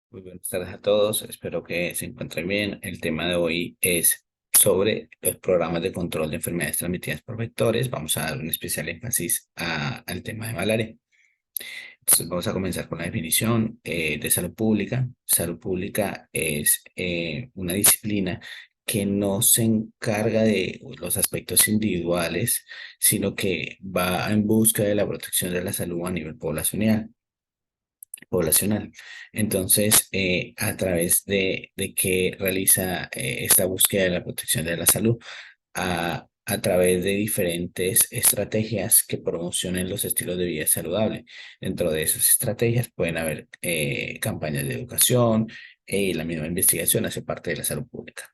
Muy buenas tardes a todos, espero que se encuentren bien. El tema de hoy es sobre los programas de control de enfermedades transmitidas por vectores. Vamos a dar un especial énfasis al tema de malaria. Entonces vamos a comenzar con la definición de salud pública. Salud pública es una disciplina que no se encarga de los aspectos individuales, sino que va en busca de la protección de la salud a nivel poblacional. Entonces, a través de que realiza esta búsqueda de la protección de la salud, a través de diferentes estrategias que promocionen los estilos de vida saludable. Dentro de esas estrategias pueden haber campañas de educación y la misma investigación hace parte de la salud pública.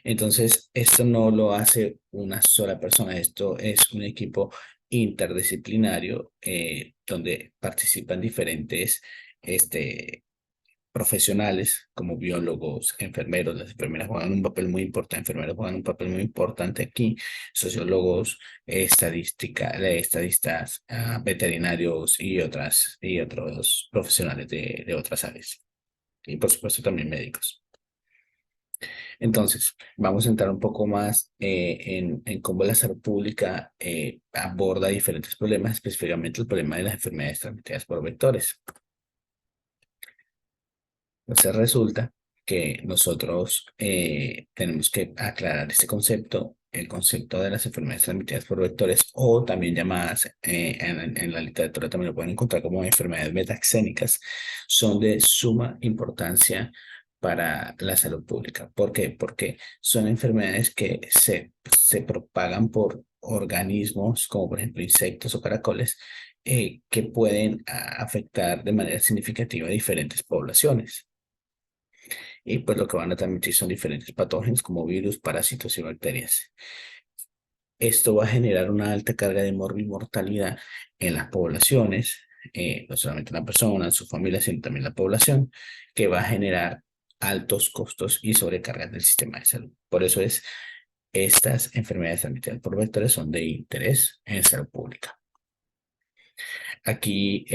Entonces, esto no lo hace una sola persona, esto es un equipo interdisciplinario donde participan diferentes profesionales como biólogos, enfermeros. Las enfermeras juegan un papel muy importante, enfermeros juegan un papel muy importante aquí, sociólogos, estadistas, veterinarios y otros profesionales de otras áreas. Y por supuesto también médicos. Entonces, vamos a entrar un poco más en cómo la salud pública aborda diferentes problemas, específicamente el problema de las enfermedades transmitidas por vectores. Entonces, resulta que nosotros tenemos que aclarar este concepto, el concepto de las enfermedades transmitidas por vectores o también llamadas en la literatura también lo pueden encontrar como enfermedades metaxénicas, son de suma importancia para la salud pública. ¿Por qué? Porque son enfermedades que se propagan por organismos como por ejemplo insectos o caracoles que pueden afectar de manera significativa a diferentes poblaciones. Y pues lo que van a transmitir son diferentes patógenos como virus, parásitos y bacterias. Esto va a generar una alta carga de mortalidad en las poblaciones, no solamente en la persona, en su familia, sino también la población, que va a generar altos costos y sobrecargas del sistema de salud. Por eso estas enfermedades transmitidas por vectores son de interés en salud pública. Aquí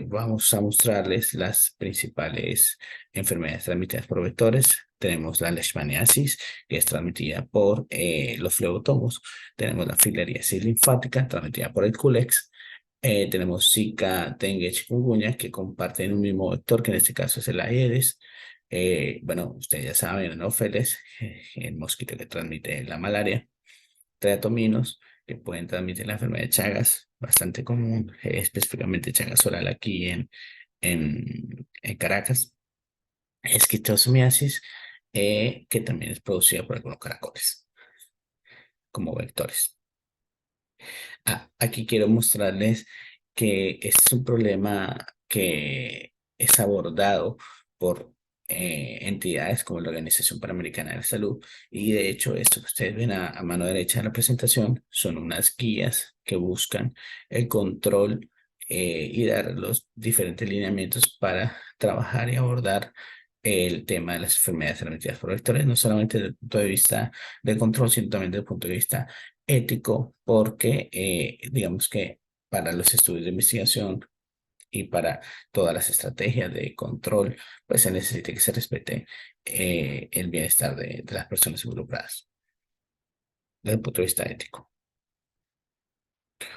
vamos a mostrarles las principales enfermedades transmitidas por vectores. Tenemos la leishmaniasis, que es transmitida por los flebotomos. Tenemos la filariasis linfática, transmitida por el culex. Tenemos Zika, dengue, chikungunya, que comparten un mismo vector, que en este caso es el Aedes. Bueno, ustedes ya saben, Anófeles, el mosquito que transmite la malaria. Triatominos, que pueden transmitir la enfermedad de Chagas, bastante común, específicamente Chagas oral aquí en Caracas. Esquistosomiasis, que también es producida por algunos caracoles como vectores. Aquí quiero mostrarles que este es un problema que es abordado por entidades como la Organización Panamericana de la Salud, y de hecho esto que ustedes ven a mano derecha de la presentación son unas guías que buscan el control y dar los diferentes lineamientos para trabajar y abordar el tema de las enfermedades transmitidas por vectores, no solamente desde el punto de vista del control, sino también desde el punto de vista ético, porque digamos que para los estudios de investigación y para todas las estrategias de control, pues se necesita que se respete el bienestar de las personas involucradas desde el punto de vista ético.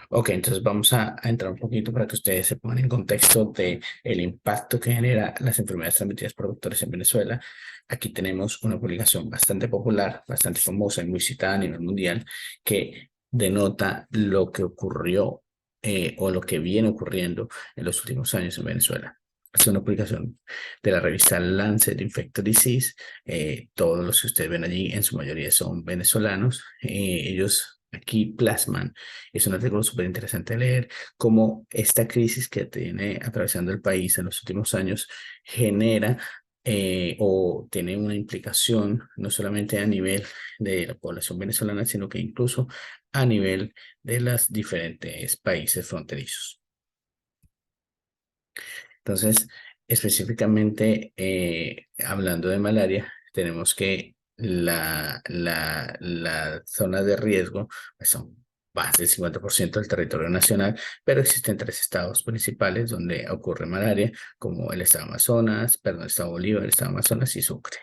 Ok, entonces vamos a entrar un poquito para que ustedes se pongan en contexto de el impacto que genera las enfermedades transmitidas por vectores en Venezuela. Aquí tenemos una publicación bastante popular, bastante famosa y muy citada a nivel mundial, que denota lo que ocurrió o lo que viene ocurriendo en los últimos años en Venezuela. Es una publicación de la revista Lancet Infectious Disease. Todos los que ustedes ven allí, en su mayoría son venezolanos. Ellos aquí plasman, es un artículo súper interesante de leer, cómo esta crisis que tiene atravesando el país en los últimos años genera o tiene una implicación no solamente a nivel de la población venezolana, sino que incluso a nivel de los diferentes países fronterizos. Entonces, específicamente hablando de malaria, tenemos que las zonas de riesgo pues son más del 50% del territorio nacional, pero existen tres estados principales donde ocurre malaria, como el estado Amazonas, perdón, el estado Bolívar, el estado Amazonas y Sucre.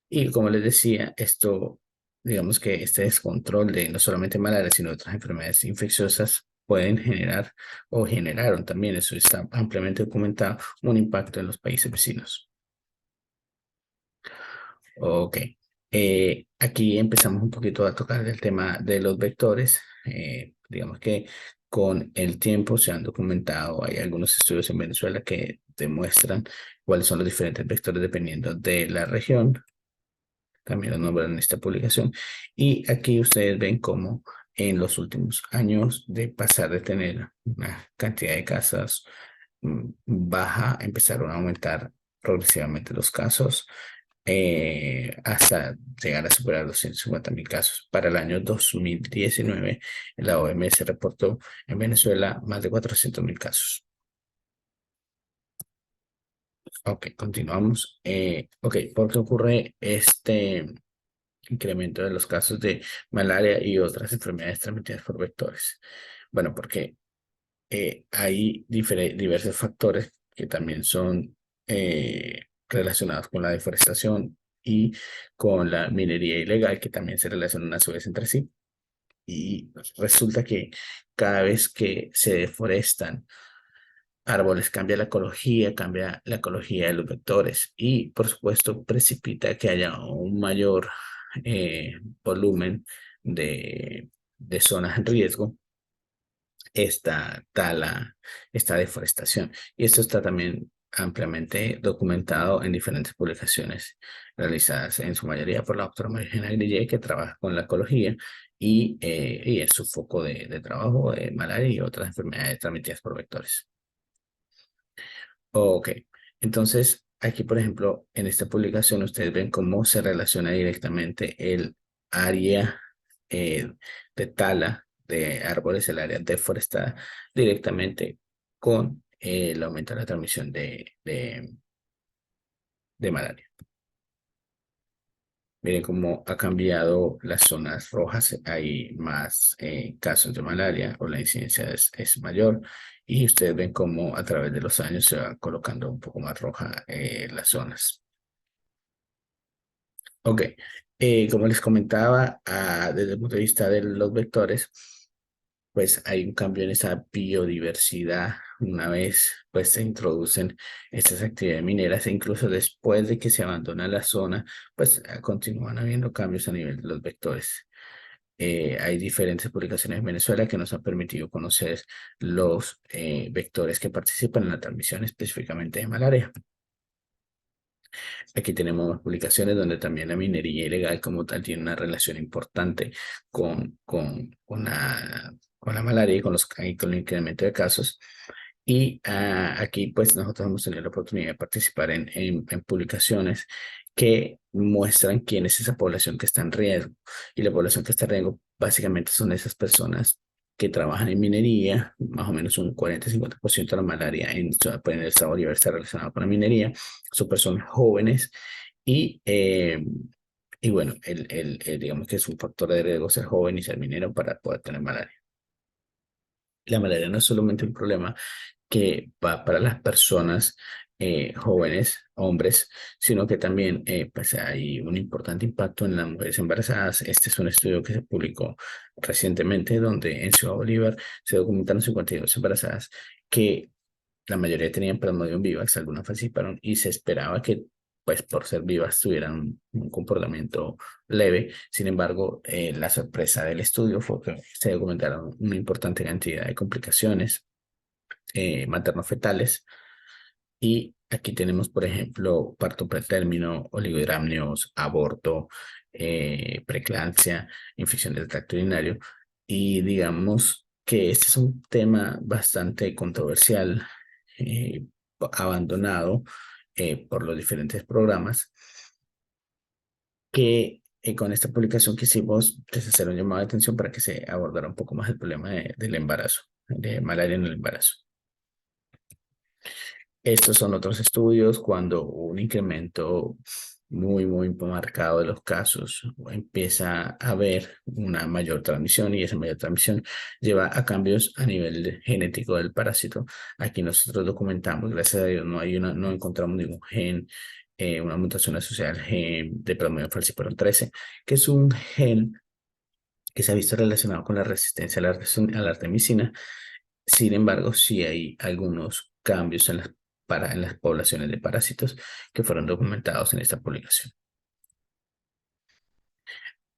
Y como les decía, esto, digamos que este descontrol de no solamente malaria, sino otras enfermedades infecciosas pueden generar o generaron también, eso está ampliamente documentado, un impacto en los países vecinos. Ok. Aquí empezamos un poquito a tocar el tema de los vectores. Digamos que con el tiempo se han documentado, hay algunos estudios en Venezuela que demuestran cuáles son los diferentes vectores dependiendo de la región. También lo nombran en esta publicación. Y aquí ustedes ven cómo en los últimos años de pasar de tener una cantidad de casos baja, empezaron a aumentar progresivamente los casos hasta llegar a superar 250.000 casos. Para el año 2019, la OMS reportó en Venezuela más de 400.000 casos. Ok, continuamos. Ok, ¿por qué ocurre este incremento de los casos de malaria y otras enfermedades transmitidas por vectores? Bueno, porque hay diversos factores que también son relacionados con la deforestación y con la minería ilegal, que también se relacionan a su vez entre sí. Y resulta que cada vez que se deforestan árboles, cambia la ecología de los vectores y, por supuesto, precipita que haya un mayor eh, volumen de zonas en riesgo, esta tala, esta deforestación. Y esto está también ampliamente documentado en diferentes publicaciones realizadas en su mayoría por la doctora Marina Grille, que trabaja con la ecología y es su foco de trabajo de malaria y otras enfermedades transmitidas por vectores. Ok, entonces aquí, por ejemplo, en esta publicación ustedes ven cómo se relaciona directamente el área eh, de tala de árboles, el área deforestada, directamente con el aumento de la transmisión de malaria. Miren cómo ha cambiado las zonas rojas, hay más casos de malaria o la incidencia es mayor y ustedes ven cómo a través de los años se va colocando un poco más roja las zonas. Ok, como les comentaba, desde el punto de vista de los vectores, pues hay un cambio en esa biodiversidad una vez pues se introducen estas actividades mineras e incluso después de que se abandona la zona, pues continúan habiendo cambios a nivel de los vectores. Hay diferentes publicaciones en Venezuela que nos han permitido conocer los vectores que participan en la transmisión específicamente de malaria. Aquí tenemos publicaciones donde también la minería ilegal como tal tiene una relación importante con la malaria y con el incremento de casos. Y aquí pues nosotros hemos tenido la oportunidad de participar en publicaciones que muestran quién es esa población que está en riesgo. Y la población que está en riesgo básicamente son esas personas que trabajan en minería, más o menos un 40-50% de la malaria en el estado Bolívar está relacionado con la minería, son personas jóvenes y, eh, y bueno, digamos que es un factor de riesgo ser joven y ser minero para poder tener malaria. La malaria no es solamente un problema que va para las personas jóvenes, hombres, sino que también pues hay un importante impacto en las mujeres embarazadas. Este es un estudio que se publicó recientemente donde en Ciudad Bolívar se documentaron 52 embarazadas que la mayoría tenían plasmodium vivax, algunas participaron y se esperaba que pues por ser vivas tuvieran un comportamiento leve. Sin embargo, la sorpresa del estudio fue que se documentaron una importante cantidad de complicaciones materno-fetales. Y aquí tenemos, por ejemplo, parto pretérmino, oligohidramnios, aborto, preeclampsia, infección del tracto urinario. Y digamos que este es un tema bastante controversial, eh, abandonado por los diferentes programas, que con esta publicación quisimos pues, hacer un llamado de atención para que se abordara un poco más el problema del embarazo, de malaria en el embarazo. Estos son otros estudios cuando hubo un incremento muy marcado de los casos, empieza a haber una mayor transmisión y esa mayor transmisión lleva a cambios a nivel genético del parásito. Aquí nosotros documentamos, gracias a Dios, no encontramos ningún gen, una mutación asociada al gen de Plasmodium falciparum 13, que es un gen que se ha visto relacionado con la resistencia a la artemisina. Sin embargo, sí hay algunos cambios en las poblaciones de parásitos que fueron documentados en esta publicación.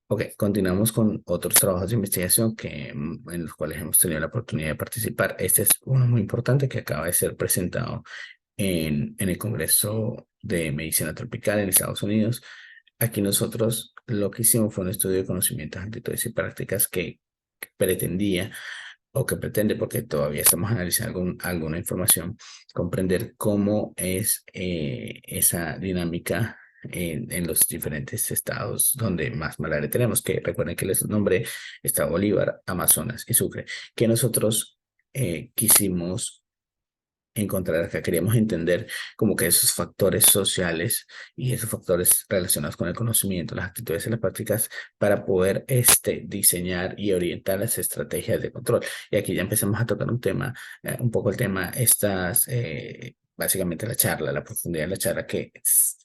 Ok, continuamos con otros trabajos de investigación en los cuales hemos tenido la oportunidad de participar. Este es uno muy importante que acaba de ser presentado en el Congreso de Medicina Tropical en Estados Unidos. Aquí nosotros lo que hicimos fue un estudio de conocimientos, actitudes y prácticas que pretendía o que pretende, porque todavía estamos analizando alguna información, comprender cómo es esa dinámica en los diferentes estados donde más malaria tenemos, que recuerden que les nombré Estado Bolívar, Amazonas y Sucre, que nosotros quisimos encontrar acá, queríamos entender como que esos factores sociales y esos factores relacionados con el conocimiento, las actitudes y las prácticas para poder diseñar y orientar las estrategias de control. Y aquí ya empezamos a tocar un tema, un poco el tema, básicamente la charla, la profundidad de la charla que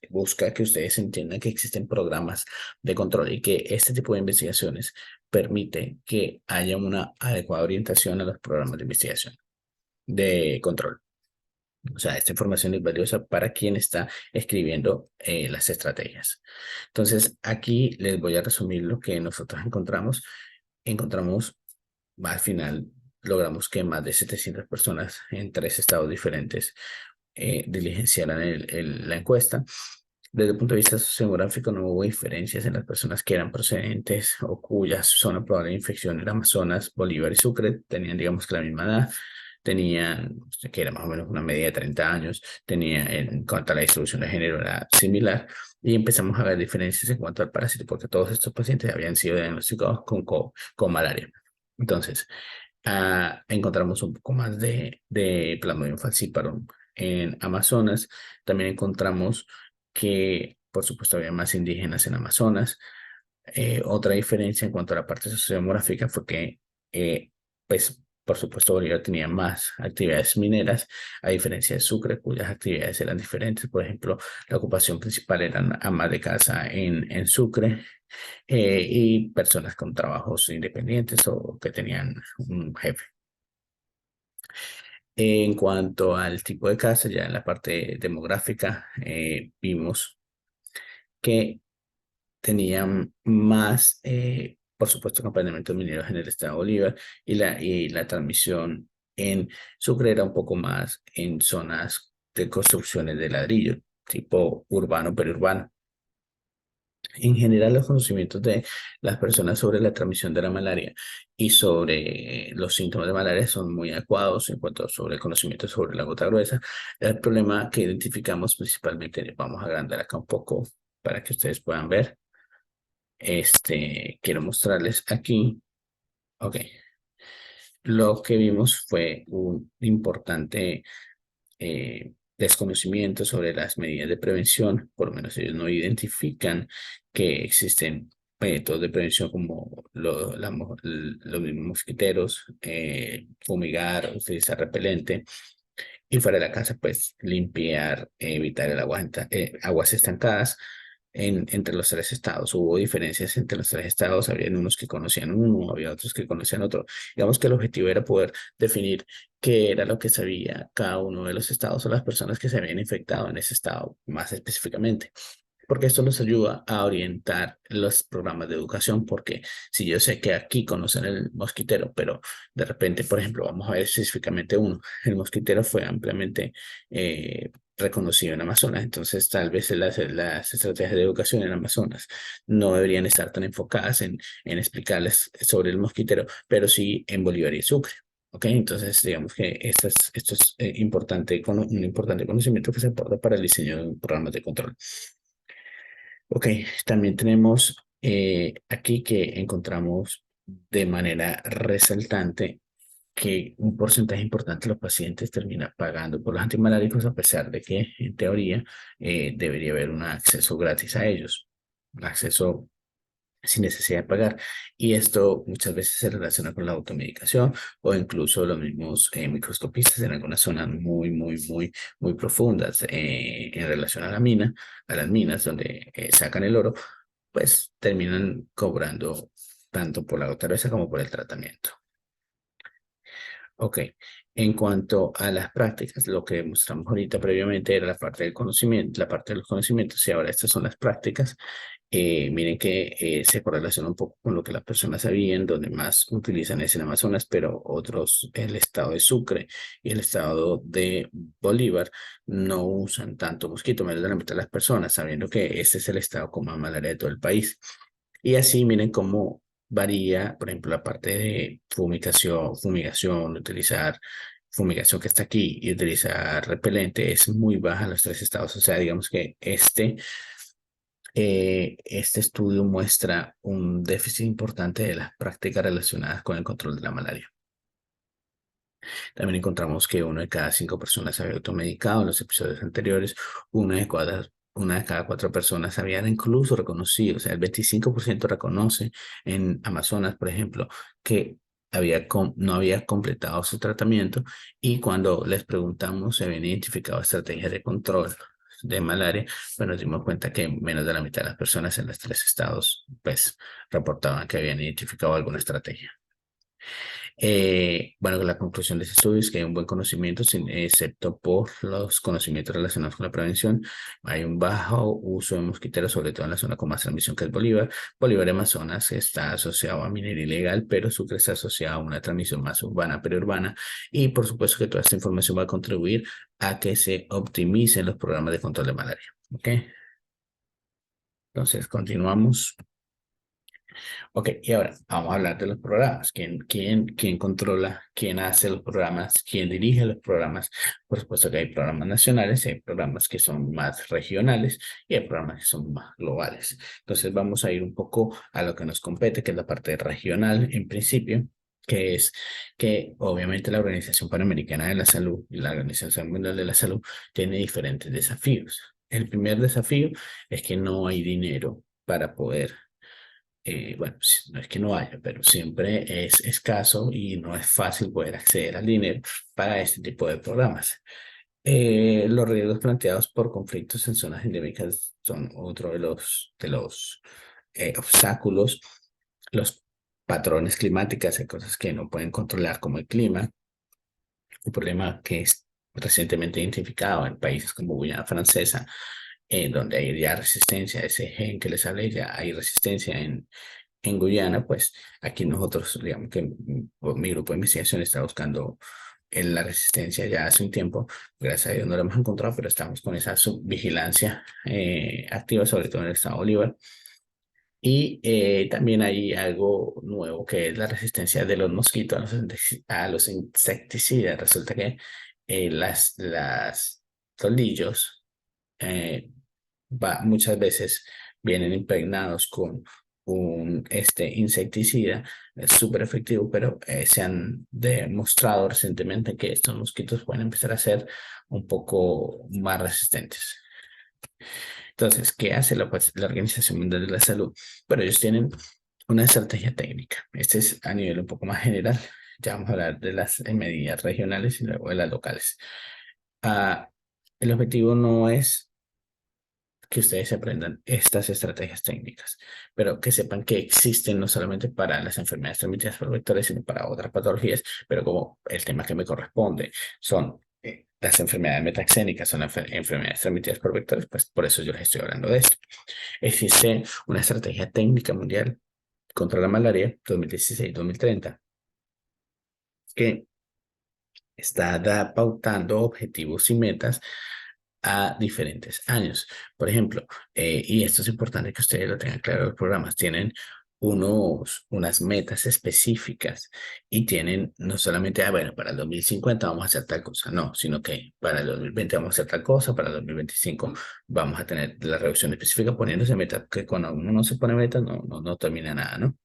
busca que ustedes entiendan que existen programas de control y que este tipo de investigaciones permite que haya una adecuada orientación a los programas de investigación de control. O sea, esta información es valiosa para quien está escribiendo las estrategias. Entonces, aquí les voy a resumir lo que nosotros encontramos. Encontramos, al final, logramos que más de 700 personas en 3 estados diferentes diligenciaran la encuesta. Desde el punto de vista sociodemográfico, no hubo diferencias en las personas que eran procedentes o cuya zona probable de infección era Amazonas, Bolívar y Sucre. Tenían, digamos, que la misma edad, tenían, que era más o menos una media de 30 años, tenía en cuanto a la distribución de género era similar y empezamos a ver diferencias en cuanto al parásito porque todos estos pacientes habían sido diagnosticados con malaria. Entonces, encontramos un poco más de Plasmodium falciparum en Amazonas. También encontramos que, por supuesto, había más indígenas en Amazonas. Otra diferencia en cuanto a la parte sociodemográfica fue que, pues, por supuesto, Bolívar tenía más actividades mineras, a diferencia de Sucre, cuyas actividades eran diferentes. Por ejemplo, la ocupación principal eran amas de casa en Sucre y personas con trabajos independientes o que tenían un jefe. En cuanto al tipo de casa, ya en la parte demográfica, vimos que tenían más, por supuesto, campamentos mineros en el estado de Bolívar y la transmisión en Sucre era un poco más en zonas de construcciones de ladrillo, tipo urbano, periurbano. En general, los conocimientos de las personas sobre la transmisión de la malaria y sobre los síntomas de malaria son muy adecuados en cuanto sobre el conocimiento sobre la gota gruesa. El problema que identificamos principalmente, vamos a agrandar acá un poco para que ustedes puedan ver. Quiero mostrarles aquí. Ok. Lo que vimos fue un importante desconocimiento sobre las medidas de prevención. Por lo menos ellos no identifican que existen métodos de prevención como los mismos mosquiteros, fumigar, utilizar repelente. Y fuera de la casa, pues limpiar, evitar aguas estancadas entre los 3 estados. Hubo diferencias entre los 3 estados, había unos que conocían uno, había otros que conocían otro. Digamos que el objetivo era poder definir qué era lo que sabía cada uno de los estados o las personas que se habían infectado en ese estado más específicamente, porque esto nos ayuda a orientar los programas de educación, porque si yo sé que aquí conocen el mosquitero, pero de repente, por ejemplo, vamos a ver específicamente uno, el mosquitero fue ampliamente reconocido en Amazonas, entonces tal vez las estrategias de educación en Amazonas no deberían estar tan enfocadas en explicarles sobre el mosquitero, pero sí en Bolívar y Sucre. Ok, entonces digamos que esto es importante, un importante conocimiento que se aporta para el diseño de programas de control. Ok, también tenemos aquí que encontramos de manera resaltante que un porcentaje importante de los pacientes termina pagando por los antimaláricos, a pesar de que, en teoría, debería haber un acceso gratis a ellos, un acceso sin necesidad de pagar. Y esto muchas veces se relaciona con la automedicación o incluso los mismos microscopistas en algunas zonas muy profundas en relación a la mina, a las minas donde sacan el oro, pues terminan cobrando tanto por la gota gruesa como por el tratamiento. Ok, en cuanto a las prácticas, lo que mostramos ahorita previamente era la parte del conocimiento, la parte de los conocimientos, y ahora estas son las prácticas. Miren que se correlaciona un poco con lo que las personas sabían, donde más utilizan es en Amazonas, pero otros, el estado de Sucre y el estado de Bolívar, no usan tanto mosquito, menos de la mitad de las personas, sabiendo que este es el estado con más malaria de todo el país. Y así miren cómo varía, por ejemplo, la parte de fumigación, utilizar fumigación que está aquí y utilizar repelente es muy baja en los tres estados. O sea, digamos que este estudio muestra un déficit importante de las prácticas relacionadas con el control de la malaria. También encontramos que 1 de cada 5 personas se había automedicado en los episodios anteriores, 1 de cada 4 personas habían incluso reconocido, o sea, el 25% reconoce en Amazonas, por ejemplo, que no había completado su tratamiento, y cuando les preguntamos se habían identificado estrategias de control de malaria, pues nos dimos cuenta que menos de la mitad de las personas en los 3 estados pues reportaban que habían identificado alguna estrategia. Bueno, la conclusión de este estudio es que hay un buen conocimiento, excepto por los conocimientos relacionados con la prevención. Hay un bajo uso de mosquiteros, sobre todo en la zona con más transmisión que es Bolívar. Bolívar, Amazonas, está asociado a minería ilegal, pero Sucre está asociado a una transmisión más urbana, periurbana. Y por supuesto que toda esta información va a contribuir a que se optimicen los programas de control de malaria. ¿Ok? Entonces, continuamos. Ok, y ahora vamos a hablar de los programas. ¿Quién controla, quién hace los programas, quién dirige los programas? Por supuesto que hay programas nacionales, hay programas que son más regionales y hay programas que son más globales. Entonces vamos a ir un poco a lo que nos compete, que es la parte regional en principio, que es que obviamente la Organización Panamericana de la Salud y la Organización Mundial de la Salud tiene diferentes desafíos. El primer desafío es que no hay dinero para poder bueno, no es que no haya, pero siempre es escaso y no es fácil poder acceder al dinero para este tipo de programas. Los riesgos planteados por conflictos en zonas endémicas son otro de los obstáculos. Los patrones climáticos, hay cosas que no pueden controlar como el clima. Un problema que es recientemente identificado en países como Guyana Francesa, donde hay ya resistencia a ese gen que les hablé, ya hay resistencia en Guyana. Pues aquí nosotros, digamos que mi grupo de investigación está buscando en la resistencia ya hace un tiempo. Gracias a Dios no lo hemos encontrado, pero estamos con esa subvigilancia activa, sobre todo en el estado de Bolívar. Y también hay algo nuevo que es la resistencia de los mosquitos a los insecticidas. Resulta que las toldillos muchas veces vienen impregnados con este insecticida. Es súper efectivo, pero se han demostrado recientemente que estos mosquitos pueden empezar a ser un poco más resistentes. Entonces, ¿qué hace la Organización Mundial de la Salud? Bueno, ellos tienen una estrategia técnica. Este es a nivel un poco más general. Ya vamos a hablar de las medidas regionales y luego de las locales. Ah, el objetivo no es que ustedes aprendan estas estrategias técnicas, pero que sepan que existen no solamente para las enfermedades transmitidas por vectores, sino para otras patologías, pero como el tema que me corresponde son las enfermedades metaxénicas, son enfermedades transmitidas por vectores, pues por eso yo les estoy hablando de esto. Existe una estrategia técnica mundial contra la malaria 2016-2030 que está pautando objetivos y metas a diferentes años. Por ejemplo, y esto es importante que ustedes lo tengan claro, los programas tienen unas metas específicas y tienen no solamente, bueno, para el 2050 vamos a hacer tal cosa, no, sino que para el 2020 vamos a hacer tal cosa, para el 2025 vamos a tener la reducción específica poniéndose metas, que cuando uno no se pone metas no termina nada, ¿no?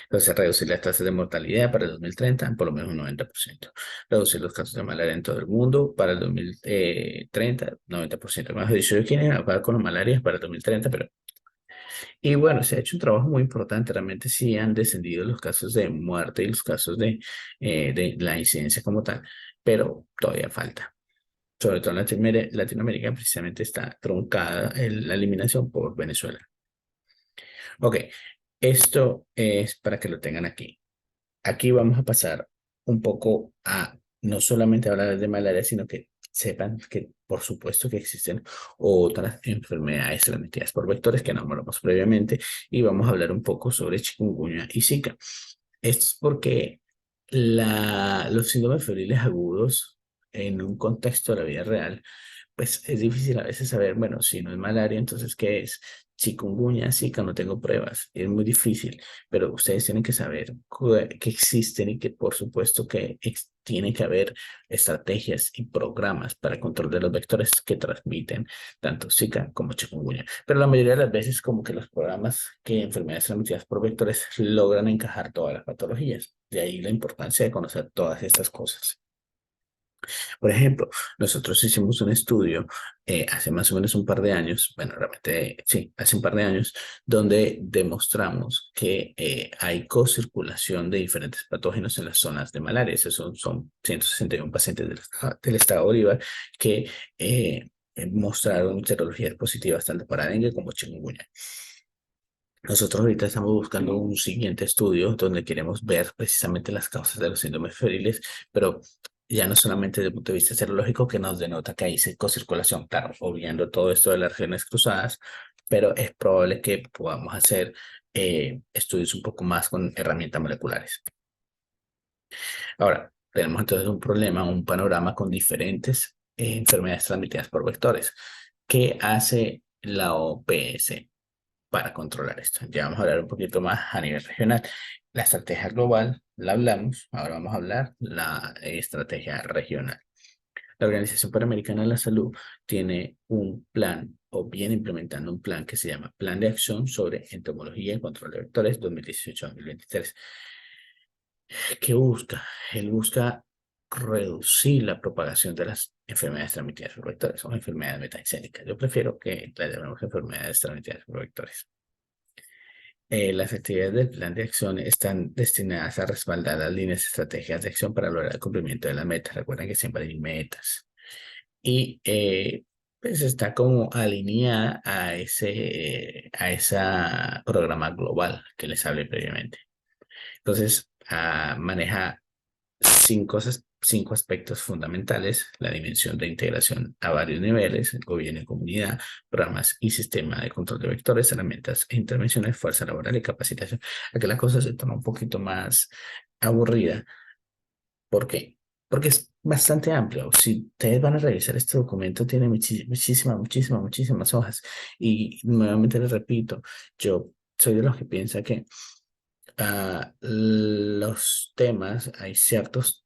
Entonces, reducir las tasas de mortalidad para el 2030 en por lo menos un 90%. Reducir los casos de malaria en todo el mundo para el 2030, 90%. Más dicho, ellos quieren acabar con la malaria para el 2030, pero... Y bueno, se ha hecho un trabajo muy importante. Realmente sí han descendido los casos de muerte y los casos de la incidencia como tal, pero todavía falta. Sobre todo en Latinoamérica, precisamente está truncada la eliminación por Venezuela. Ok, esto es para que lo tengan aquí. Aquí vamos a pasar un poco a no solamente hablar de malaria, sino que sepan que por supuesto que existen otras enfermedades transmitidas por vectores que nombramos previamente y vamos a hablar un poco sobre chikungunya y Zika. Esto es porque los síndromes febriles agudos en un contexto de la vida real pues es difícil a veces saber, bueno, si no es malaria, entonces, ¿qué es? Chikungunya, Zika, no tengo pruebas, es muy difícil, pero ustedes tienen que saber que existen y que por supuesto que tiene que haber estrategias y programas para el control de los vectores que transmiten tanto Zika como chikungunya. Pero la mayoría de las veces como que los programas que enfermedades transmitidas por vectores logran encajar todas las patologías. De ahí la importancia de conocer todas estas cosas. Por ejemplo, nosotros hicimos un estudio hace más o menos un par de años, bueno, realmente sí, hace un par de años, donde demostramos que hay co-circulación de diferentes patógenos en las zonas de malaria. Esos son 161 pacientes del estado Bolívar que mostraron serologías positivas tanto para dengue como chikungunya. Nosotros ahorita estamos buscando un siguiente estudio donde queremos ver precisamente las causas de los síndromes febriles, pero ya no solamente desde el punto de vista serológico que nos denota que hay circulación, claro, obviando todo esto de las regiones cruzadas, pero es probable que podamos hacer estudios un poco más con herramientas moleculares. Ahora, tenemos entonces un problema, un panorama con diferentes enfermedades transmitidas por vectores. ¿Qué hace la OPS para controlar esto? Ya vamos a hablar un poquito más a nivel regional. La estrategia global la hablamos, ahora vamos a hablar la estrategia regional. La Organización Panamericana de la Salud tiene un plan o viene implementando un plan que se llama Plan de Acción sobre Entomología y Control de Vectores 2018-2023. ¿Qué busca? Él busca reducir la propagación de las enfermedades transmitidas por vectores o enfermedades metancélicas. Yo prefiero que la llamemos enfermedades transmitidas por vectores. Las actividades del plan de acción están destinadas a respaldar las líneas estrategias de acción para lograr el cumplimiento de las metas. Recuerden que siempre hay metas. Y pues está como alineada a ese programa global que les hablé previamente. Entonces, maneja cinco aspectos fundamentales: la dimensión de integración a varios niveles, el gobierno y comunidad, programas y sistema de control de vectores, herramientas e intervenciones, fuerza laboral y capacitación. Aquí la cosa se torna un poquito más aburrida. ¿Por qué? Porque es bastante amplio. Si ustedes van a revisar este documento, tiene muchísimas hojas. Y nuevamente les repito, yo soy de los que piensa que los temas, hay ciertos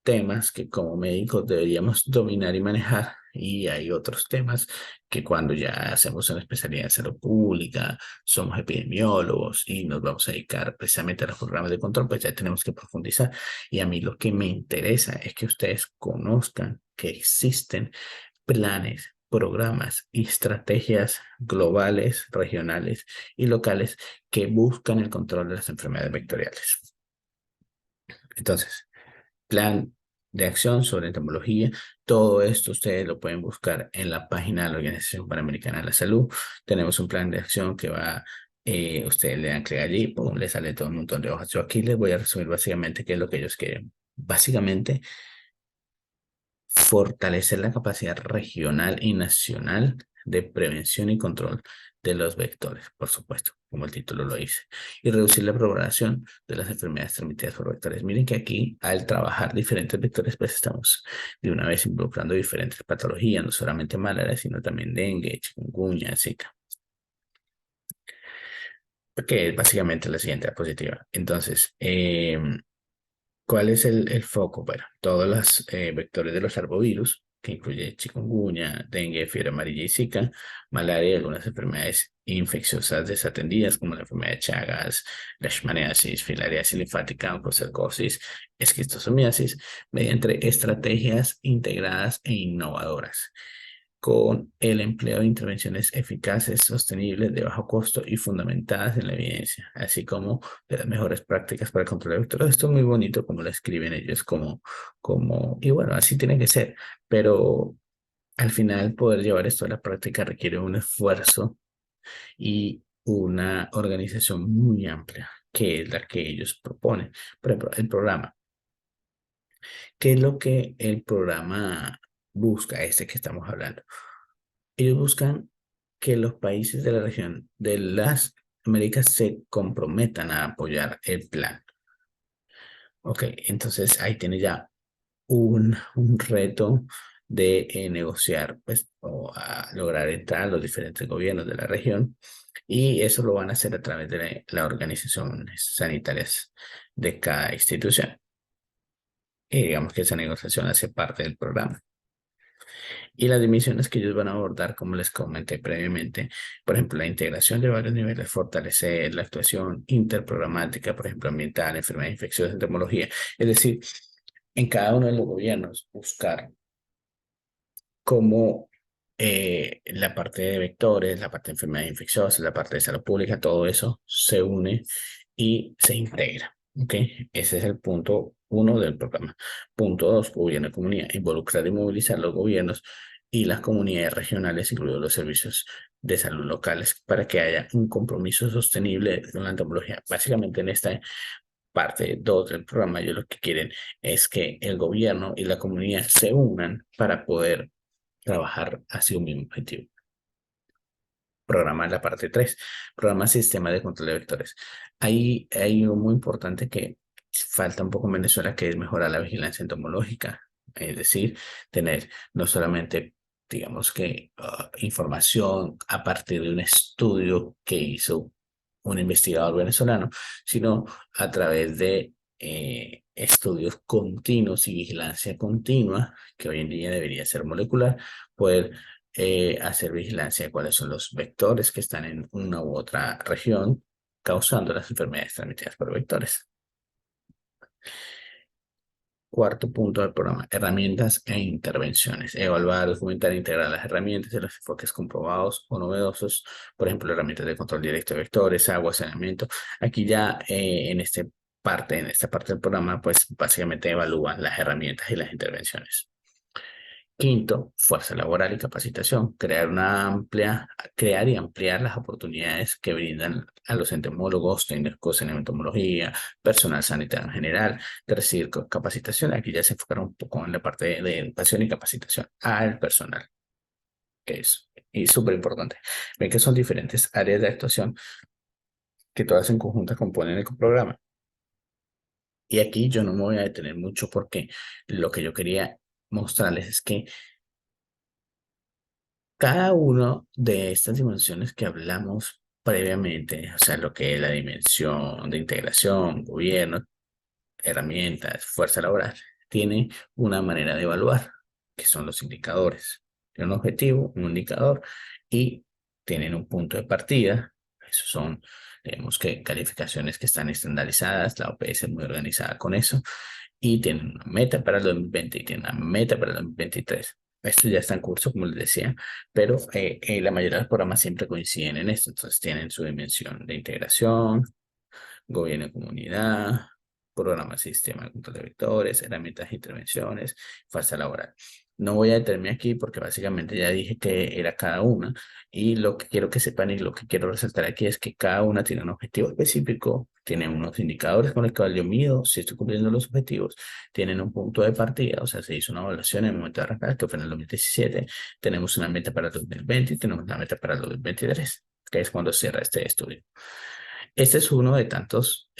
temas que como médicos deberíamos dominar y manejar, y hay otros temas que cuando ya hacemos una especialidad en salud pública, somos epidemiólogos y nos vamos a dedicar precisamente a los programas de control, pues ya tenemos que profundizar. Y a mí lo que me interesa es que ustedes conozcan que existen planes, programas y estrategias globales, regionales y locales que buscan el control de las enfermedades vectoriales. Entonces, plan de acción sobre entomología, todo esto ustedes lo pueden buscar en la página de la Organización Panamericana de la Salud. Tenemos un plan de acción que va, ustedes le dan clic allí, pum, les sale todo un montón de hojas. Yo aquí les voy a resumir básicamente qué es lo que ellos quieren. Básicamente, fortalecer la capacidad regional y nacional de prevención y control de los vectores, por supuesto, como el título lo dice, y reducir la propagación de las enfermedades transmitidas por vectores. Miren que aquí, al trabajar diferentes vectores, pues estamos de una vez involucrando diferentes patologías, no solamente malaria, sino también dengue, chikungunya, Zika, que es básicamente la siguiente diapositiva. Entonces, ¿cuál es el foco? Bueno, todos los vectores de los arbovirus, que incluye chikungunya, dengue, fiebre amarilla y zika, malaria y algunas enfermedades infecciosas desatendidas como la enfermedad de Chagas, leishmaniasis, filariasis linfática, oncocercosis, esquistosomiasis, mediante estrategias integradas e innovadoras, con el empleo de intervenciones eficaces, sostenibles, de bajo costo y fundamentadas en la evidencia, así como de las mejores prácticas para el control de vectores. Esto es muy bonito como lo escriben ellos, y bueno, así tiene que ser, pero al final poder llevar esto a la práctica requiere un esfuerzo y una organización muy amplia, que es la que ellos proponen. Por ejemplo, el programa. ¿Qué es lo que el programa busca, este que estamos hablando? Ellos buscan que los países de la región de las Américas se comprometan a apoyar el plan. Ok, entonces ahí tiene ya un reto de negociar, pues, o a lograr entrar a los diferentes gobiernos de la región, y eso lo van a hacer a través de las organizaciones sanitarias de cada institución. Y digamos que esa negociación hace parte del programa. Y las dimensiones que ellos van a abordar, como les comenté previamente, por ejemplo, la integración de varios niveles, fortalecer la actuación interprogramática, por ejemplo, ambiental, enfermedades infecciosas, entomología. Es decir, en cada uno de los gobiernos buscar cómo la parte de vectores, la parte de enfermedades infecciosas, la parte de salud pública, todo eso se une y se integra. ¿Ok? Ese es el punto uno del programa. Punto dos, gobierno y comunidad. Involucrar y movilizar los gobiernos y las comunidades regionales, incluidos los servicios de salud locales, para que haya un compromiso sostenible con la entomología. Básicamente en esta parte 2 del programa, ellos lo que quieren es que el gobierno y la comunidad se unan para poder trabajar hacia un mismo objetivo. Programa en la parte 3, programa sistema de control de vectores. Ahí hay algo muy importante que falta un poco en Venezuela, que es mejorar la vigilancia entomológica, es decir, tener no solamente, digamos que, información a partir de un estudio que hizo un investigador venezolano, sino a través de estudios continuos y vigilancia continua, que hoy en día debería ser molecular, poder hacer vigilancia de cuáles son los vectores que están en una u otra región causando las enfermedades transmitidas por vectores. Cuarto punto del programa, herramientas e intervenciones. Evaluar, documentar e integrar las herramientas y los enfoques comprobados o novedosos, por ejemplo, herramientas de control directo de vectores, agua, saneamiento. Aquí ya en esta parte del programa, pues básicamente evalúan las herramientas y las intervenciones. Quinto, fuerza laboral y capacitación. Crear y ampliar las oportunidades que brindan a los entomólogos, técnicos en entomología, personal sanitario en general, de recibir capacitación. Aquí ya se enfocaron un poco en la parte de educación y capacitación al personal, que es y súper importante. Ven que son diferentes áreas de actuación que todas en conjunto componen el programa. Y aquí yo no me voy a detener mucho porque lo que yo quería mostrarles es que cada una de estas dimensiones que hablamos previamente, o sea, lo que es la dimensión de integración, gobierno, herramientas, fuerza laboral, tiene una manera de evaluar, que son los indicadores. Tienen un objetivo, un indicador y tienen un punto de partida. Esos son, digamos que calificaciones que están estandarizadas, la OPS es muy organizada con eso, y tienen una meta para el 2020 y tienen una meta para el 2023. Esto ya está en curso, como les decía, pero la mayoría de los programas siempre coinciden en esto. Entonces tienen su dimensión de integración, gobierno y comunidad, programa sistema de control de vectores, herramientas e intervenciones, fuerza laboral. No voy a detenerme aquí porque básicamente ya dije que era cada una, y lo que quiero que sepan y lo que quiero resaltar aquí es que cada una tiene un objetivo específico, tiene unos indicadores con los que yo mido si estoy cumpliendo los objetivos, tienen un punto de partida, o sea, se hizo una evaluación en el momento de arrancar, que fue en el 2017, tenemos una meta para el 2020 y tenemos una meta para el 2023, que es cuando cierra este estudio. Este es uno de tantos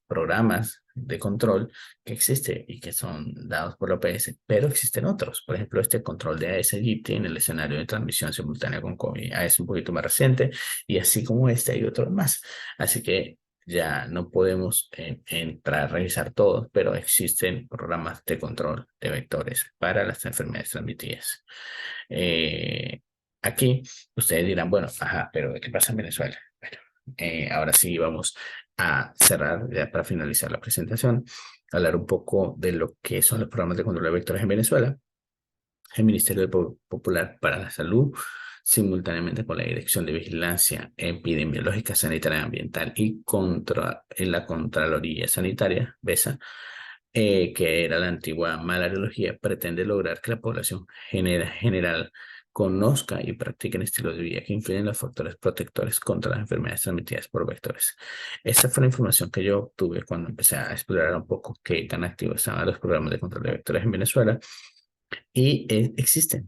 programas de control que existe y que son dados por la OPS, pero existen otros. Por ejemplo, este control de AS aegypti en el escenario de transmisión simultánea con COVID es un poquito más reciente, y así como este hay otros más. Así que ya no podemos entrar a revisar todos, pero existen programas de control de vectores para las enfermedades transmitidas. Eh, Aquí ustedes dirán, bueno, ajá, pero ¿qué pasa en Venezuela? Bueno, ahora sí vamos a cerrar ya para finalizar la presentación, hablar un poco de lo que son los programas de control de vectores en Venezuela. El Ministerio Popular para la Salud, simultáneamente con la Dirección de Vigilancia Epidemiológica Sanitaria Ambiental y en la Contraloría Sanitaria, BESA, que era la antigua malariología, pretende lograr que la población general conozca y practique estilos de vida que influyen en los factores protectores contra las enfermedades transmitidas por vectores. Esa fue la información que yo obtuve cuando empecé a explorar un poco qué tan activos estaban los programas de control de vectores en Venezuela. Y existen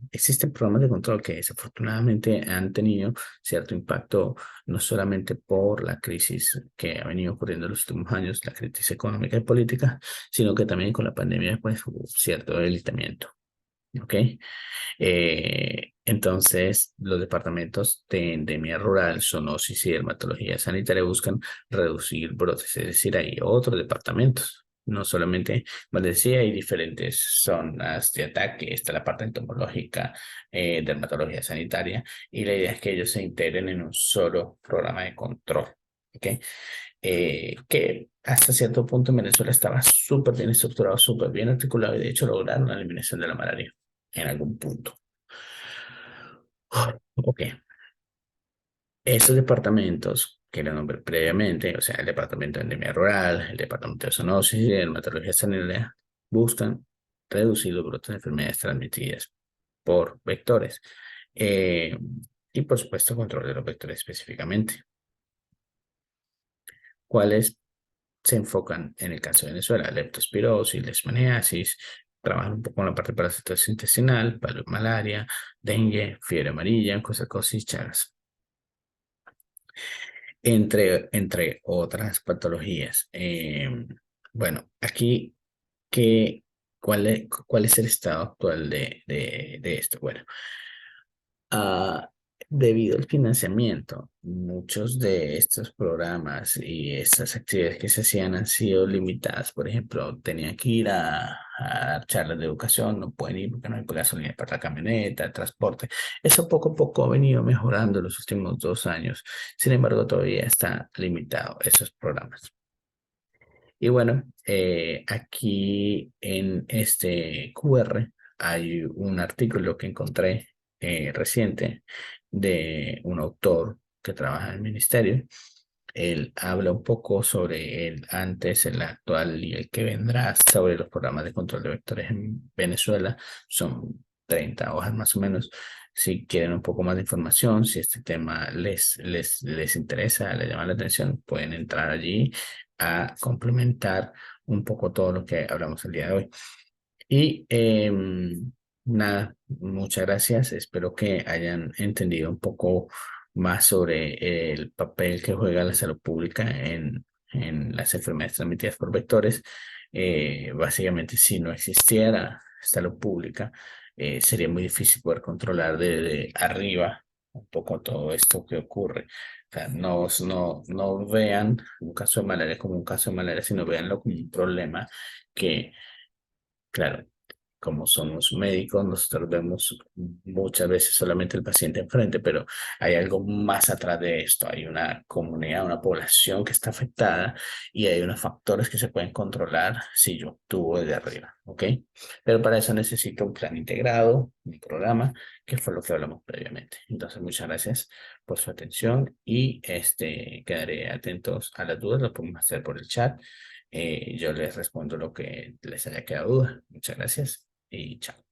programas de control que desafortunadamente han tenido cierto impacto, no solamente por la crisis que ha venido ocurriendo en los últimos años, la crisis económica y política, sino que también con la pandemia pues hubo cierto debilitamiento. ¿Ok? Entonces, los departamentos de endemia rural, zoonosis y dermatología sanitaria buscan reducir brotes, es decir, hay otros departamentos. No solamente, como les decía, hay diferentes zonas de ataque. Está la parte entomológica, dermatología sanitaria, y la idea es que ellos se integren en un solo programa de control. ¿Ok? Que hasta cierto punto en Venezuela estaba súper bien estructurado, súper bien articulado, y de hecho lograron la eliminación de la malaria en algún punto. Ok, esos departamentos que le nombré previamente, o sea, el departamento de endemia rural, el departamento de zoonosis y de dermatología sanitaria, buscan reducir los brotes de enfermedades transmitidas por vectores, eh, y por supuesto control de los vectores específicamente. ¿Cuáles se enfocan en el caso de Venezuela? Leptospirosis, leishmaniasis, trabajan un poco en la parte parasitosis intestinal, malaria, dengue, fiebre amarilla, cosacosis, chagas, entre otras patologías. Bueno, aquí, ¿qué, cuál es el estado actual de esto? Bueno, Ah, debido al financiamiento, muchos de estos programas y estas actividades que se hacían han sido limitadas. Por ejemplo, tenían que ir a dar charlas de educación, no pueden ir porque no hay gasolina para la camioneta, el transporte. Eso poco a poco ha venido mejorando en los últimos 2 años. Sin embargo, todavía está limitado esos programas. Y bueno, aquí en este QR hay un artículo que encontré reciente de un autor que trabaja en el ministerio. Él habla un poco sobre el antes, el actual y el que vendrá sobre los programas de control de vectores en Venezuela. Son 30 hojas más o menos. Si quieren un poco más de información, si este tema les interesa, les llama la atención, pueden entrar allí a complementar un poco todo lo que hablamos el día de hoy. Y nada, muchas gracias. Espero que hayan entendido un poco más sobre el papel que juega la salud pública en las enfermedades transmitidas por vectores. Básicamente, si no existiera salud pública, sería muy difícil poder controlar desde arriba un poco todo esto que ocurre. O sea, no vean un caso de malaria como un caso de malaria, sino veanlo como un problema que, claro, como somos médicos, nosotros vemos muchas veces solamente el paciente enfrente, pero hay algo más atrás de esto. Hay una comunidad, una población que está afectada y hay unos factores que se pueden controlar si yo actúo desde arriba, ¿ok? Pero para eso necesito un plan integrado, un programa, que fue lo que hablamos previamente. Entonces, muchas gracias por su atención y quedaré atentos a las dudas, lo podemos hacer por el chat. Yo les respondo lo que les haya quedado duda. Muchas gracias y chao.